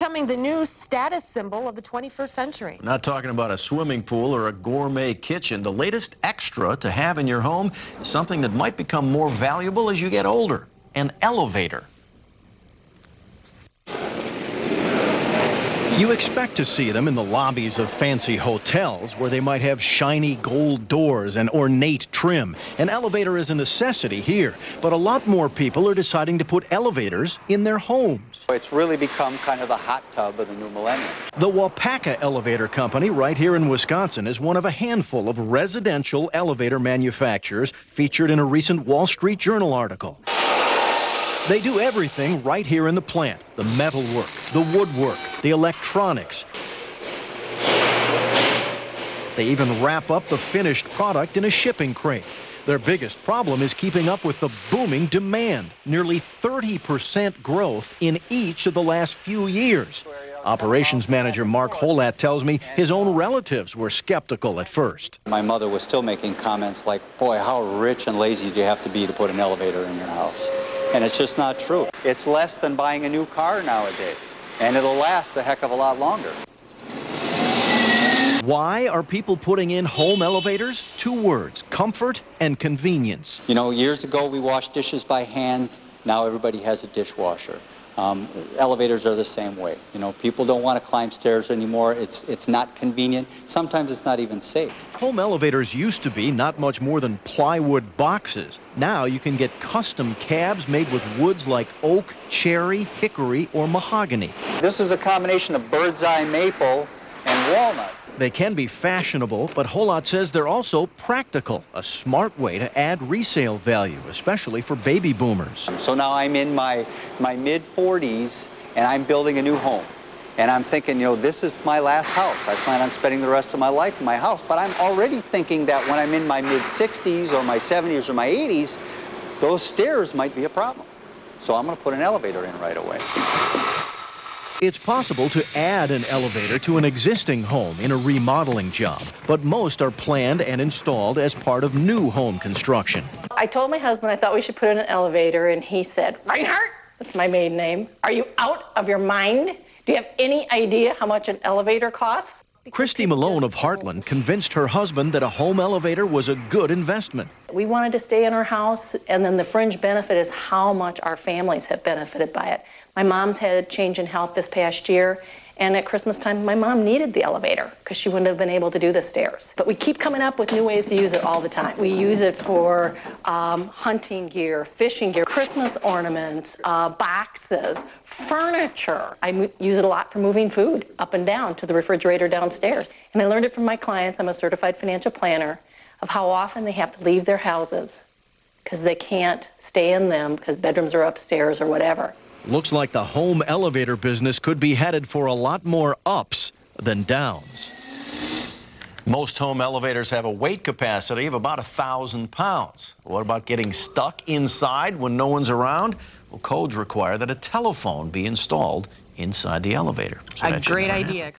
Becoming the new status symbol of the 21st century. We're not talking about a swimming pool or a gourmet kitchen. The latest extra to have in your home is something that might become more valuable as you get older: an elevator. You expect to see them in the lobbies of fancy hotels where they might have shiny gold doors and ornate trim. An elevator is a necessity here, but a lot more people are deciding to put elevators in their homes. It's really become kind of the hot tub of the new millennium. The Wapaka Elevator Company right here in Wisconsin is one of a handful of residential elevator manufacturers featured in a recent Wall Street Journal article. They do everything right here in the plant: the metalwork, the woodwork, the electronics. They even wrap up the finished product in a shipping crate. Their biggest problem is keeping up with the booming demand. Nearly 30% growth in each of the last few years. Operations manager Mark Holat tells me his own relatives were skeptical at first. My mother was still making comments like, boy, how rich and lazy do you have to be to put an elevator in your house? And it's just not true. It's less than buying a new car nowadays, and it'll last a heck of a lot longer. Why are people putting in home elevators? Two words: comfort and convenience. You know, years ago we washed dishes by hands. Now everybody has a dishwasher. Elevators are the same way. You know, people don't want to climb stairs anymore. It's not convenient. Sometimes it's not even safe. Home elevators used to be not much more than plywood boxes. Now you can get custom cabs made with woods like oak, cherry, hickory, or mahogany. This is a combination of bird's eye maple and walnut. They can be fashionable, but Holat says they're also practical, a smart way to add resale value, especially for baby boomers. So now I'm in my mid-40s, and I'm building a new home. And I'm thinking, you know, this is my last house. I plan on spending the rest of my life in my house, but I'm already thinking that when I'm in my mid-60s or my 70s or my 80s, those stairs might be a problem. So I'm going to put an elevator in right away. It's possible to add an elevator to an existing home in a remodeling job, but most are planned and installed as part of new home construction. I told my husband I thought we should put in an elevator, and he said, "Reinhardt," that's my maiden name, "are you out of your mind? Do you have any idea how much an elevator costs?" Christy Malone of Heartland convinced her husband that a home elevator was a good investment. We wanted to stay in our house, and then the fringe benefit is how much our families have benefited by it. My mom's had a change in health this past year, and at Christmas time, my mom needed the elevator because she wouldn't have been able to do the stairs. But we keep coming up with new ways to use it all the time. We use it for hunting gear, fishing gear, Christmas ornaments, boxes, furniture. I use it a lot for moving food up and down to the refrigerator downstairs. And I learned it from my clients. I'm a certified financial planner, of how often they have to leave their houses because they can't stay in them because bedrooms are upstairs or whatever. Looks like the home elevator business could be headed for a lot more ups than downs. Most home elevators have a weight capacity of about 1,000 pounds. What about getting stuck inside when no one's around? Well, codes require that a telephone be installed inside the elevator. So a great idea.